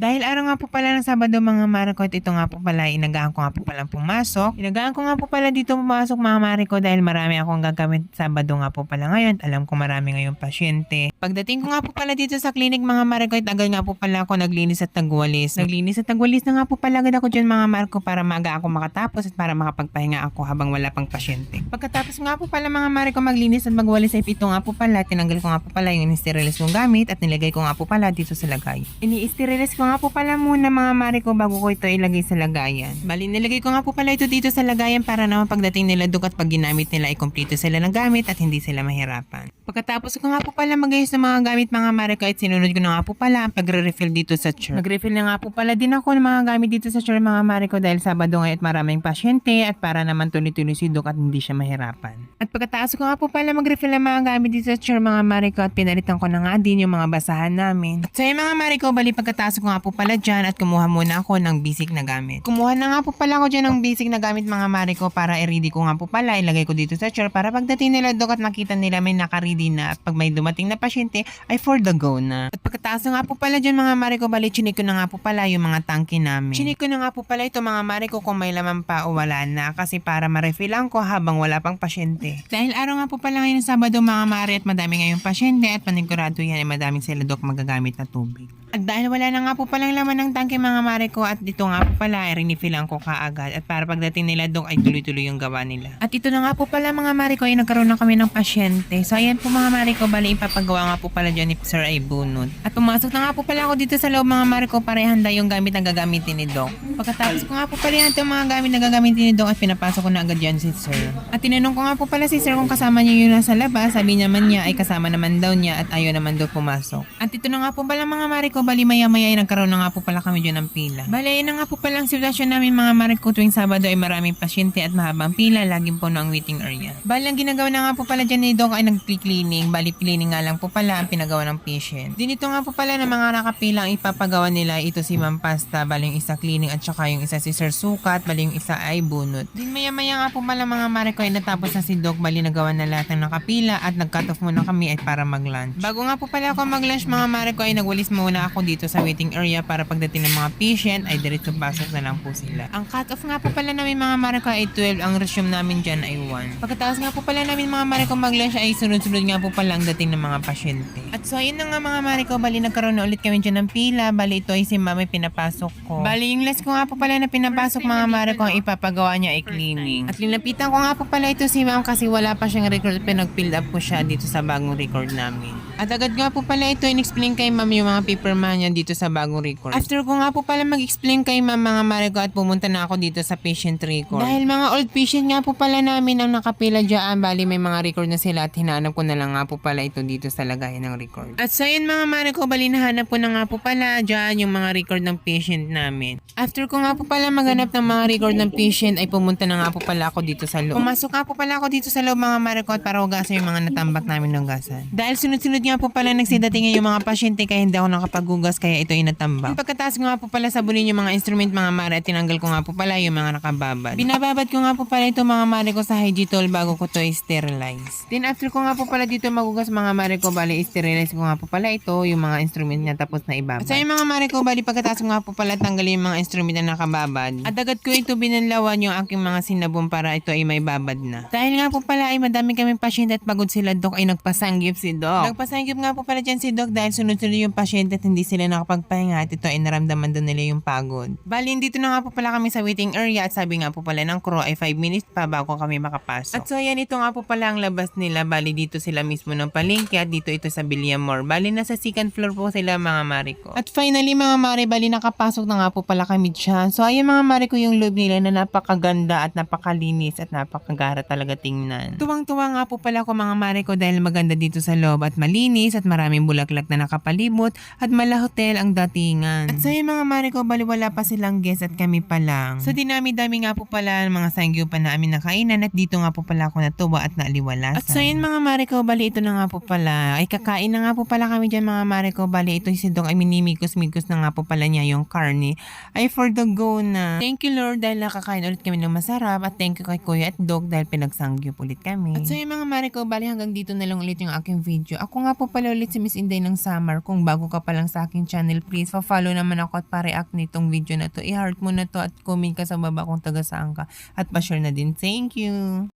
Dahil araw nga po pala ng Sabado mga Mariko at ito nga po pala inagaan ko nga po pala pumasok. Inagaan ko nga po pala dito pumasok mga Mariko dahil marami akong gagawin Sabado nga po pala ngayon. Alam ko marami ngayong pasyente. Pagdating ko nga po pala dito sa clinic mga Mariko at agad nga po pala ako naglinis at nagwalis. Naglinis at nagwalis na nga po pala agad ako dyan mga Mariko para maaga ako makatapos at para makapagpahinga ako habang wala pang pasyente. Pagkatapos nga po pala mga Mariko maglinis at magwalis ay ito nga po pala tinanggal ko nga po pala yung in-sterilize kong gamit at nilagay ko nga po pala dito sa lagay. Ini-sterilize ko nga po pala muna mga Mariko bago ko ito ilagay sa lagayan. Bali nilagay ko nga po pala ito dito sa lagayan para naman pagdating nila duk at pag ginamit nila ay kumpleto sila ng gamit at hindi sila mahirapan. Pagkatapos ko nga po pala mag-ayos ng mga gamit mga Mariko at sinunod ko na nga po pala ang pagre-refill dito sa chair. Nag-refill na nga po pala din ako ng mga gamit dito sa chair mga Mariko dahil Sabado ngayon at maraming pasyente at para naman tuloy-tuloy si duk at hindi siya mahirapan. At pagkatapos ko nga po pala mag-refill ng mga gamit dito sa chair mga Mariko at pinalitan ko na nga din yung mga basahan namin. At sa mga Mariko bali pagkatapos ko nga po pala dyan at kumuha muna ako ng basic na gamit. Kumuha na nga po pala ako dyan ng basic na gamit mga Mariko para i-ready ko nga po pala ilagay ko dito sa chair para pagdating nila duk at makita nila may naka-ready na at pag may dumating na pasyente ay for the go na. At pagkatapos nga po pala dyan mga Mariko bali chinik ko na nga po pala yung mga tangke namin. Chinik ko na nga po pala ito mga Mariko kung may laman pa o wala na kasi para ma-refillan ko habang wala pang pasyente. Dahil araw nga po pala ngayon Sabado mga Mari at madami ngayong pasyente at panigurado yan ay madaming sila dok magagamit na tubig. At dahil wala na nga po palang laman ng tangke mga Mariko at dito nga po pala ay rinifillan ko kaagad at para pagdating nila dok ay tuloy-tuloy yung gawa nila. At ito na nga po pala mga Mariko ay nagkaroon na kami ng pasyente. So ayan po mga Mariko bali ipapagawa nga po pala dyan ni Sir ay bunot. At pumasok na nga po pala ako dito sa loob mga Mariko para ihanda yung gamit na gagamitin ni Dok. Pagkatapos ko nga po pala ihanda yung mga gamit na gagamitin ni Dok at pinapasok ko na agad dyan si Sir. At tinanong ko nga po pala si Sir kung kasama niya yung nasa labas. Sabi naman niya ay kasama naman daw niya at ayaw naman daw pumasok. At ito na nga po pala mga Mariko bali maya-maya ay nagkaroon na nga po pala kami dyan ng pila. Bali yun na nga po pala ang sitwasyon namin mga Mariko tuwing Sabado ay maraming pasyente at mahabang pila laging po na ang waiting area. Bali ang ginagawa na nga po pala dyan ni Doc ay nag-cleaning. Bali cleaning nga lang po pala ang pinagawa ng patient. Dinito nga po pala na mga nakapila ang ipapagawa nila ito si Ma'am Pasta. Bali yung isa cleaning at saka yung isa si Sir Sukat. Bali yung isa ay bunot. Din maya-maya nga po pala mga Mariko ay natapos na si Doc. Bali nagawa na lahat ng nakapila at nag-cut off muna kami ay para mag-lunch. Bago nga po pala ako mag-lunch mga Mariko ay nagwalis muna ako dito sa waiting area para pagdating ng mga patient ay diretso pasok na lang po sila. Ang cut-off nga po pala namin mga Mariko ay 12. Ang resume namin dyan ay 1. Pagkatapos nga po pala namin mga Mariko mag-lunch ay sunod-sunod nga po pala ang dating ng mga pasyente. At so ayun na nga mga Mariko, bali nagkaroon na ulit kami dyan ng pila. Bali ito ay si Mama pinapasok ko. Bali yung last ko nga po pala na pinapasok mga Mariko ang ipapagawa niya ay cleaning. At linapitan ko nga po pala ito si Ma'am kasi wala pa siyang record pero nag-fill up po siya dito sa bagong record namin. At agad nga po pala ito in-explain kay Ma'am yung mga paperman niya dito sa bagong record. After ko nga po pala mag-explain kay Ma'am mga Mariko at pumunta na ako dito sa patient record. Dahil mga old patient nga po pala namin ang nakapila dyan, bali may mga record na sila at hinahanap ko na lang nga po pala ito dito sa lagayan ng record. At so yun mga Mariko, bali nahanap ko na nga po pala dyan yung mga record ng patient namin. After ko nga po pala maghanap ng mga record ng patient ay pumunta na nga po pala ako dito sa loob. Pumasok nga po pala ako dito sa loob mga Mariko at para hugasan yung mga natambak namin ng gasan. Dahil sunod-sunod nga po pala nagsidatingan yung mga pasyente kaya hindi ako nakapaghugas kaya ito ay natambak. Pagkatapos ko nga po pala sabunin yung mga instrument mga Mare at tinanggal ko nga po pala yung mga nakababad. Binababad ko nga po pala ito mga Mariko sa Hygitol bago ko to i-sterilize. Then after ko nga po pala dito maghugas mga Mariko bali i-sterilize ko nga po pala ito yung mga instrument niya tapos na ibabad. At sa yung mga Mariko bali pagkatapos ko nga po pala tanggalin yung mga instrument na nakababad. At agad ko ito binanlawan yung aking mga sinabong para ito ay may babad na. Dahil nga po pala ay madami kaming pasyente at pagod sila Doc ay nagpasanggip si Doc. Nagpasanggip nga po pala dyan si Doc dahil sunod-sunod yung pasyente at hindi sila nakapagpahinga at ito ay naramdaman doon nila yung pagod. Bali dito na nga po pala kami sa waiting area at sabi nga po pala ng crew ay 5 minutes pa bago kami makapasok. At so yan ito nga po pala ang labas nila. Bali dito sila mismo ng palengke at dito ito sa Villamor. Bali nasa second floor po sila mga Mariko. At finally mga Mari, bali nakapasok na nga po pala kami dyan. So ayun mga Mariko yung loob nila na napakaganda at napakalinis at napakagara talaga tingnan. Tuwang-tuwa nga po pala ko mga Mariko dahil maganda dito sa loob at malinis at maraming bulaklak na nakapalibot at mala hotel ang datingan. At sa mga Mariko, bali wala pa silang guest at kami pa lang. So dinami-dami nga po pala mga sangyupan na amin nakainan at dito nga po pala ako natuwa at naaliwalasan. At sa yun mga Mariko, bali ito na nga po pala. Ay kakain na nga po pala kami dyan mga Mariko. Bali ito si Dok ay minimikos-mikos na nga po pala niya yung karne. Ay for the go na. Thank you Lord dahil nakakain ulit kami ng masarap at thank you kay Kuya at Dok dahil pinagsangyup ulit kami. At sa yun mga Mariko, bali hanggang dito na lang ulit yung aking video. Ako nga nga po pala ulit si Miss Inday ng Summer. Kung bago ka pa lang sa aking channel, please follow naman ako at pa-react nitong video na to. I-heart mo na to at comment ka sa baba kung taga saan ka. At pa-share na din. Thank you!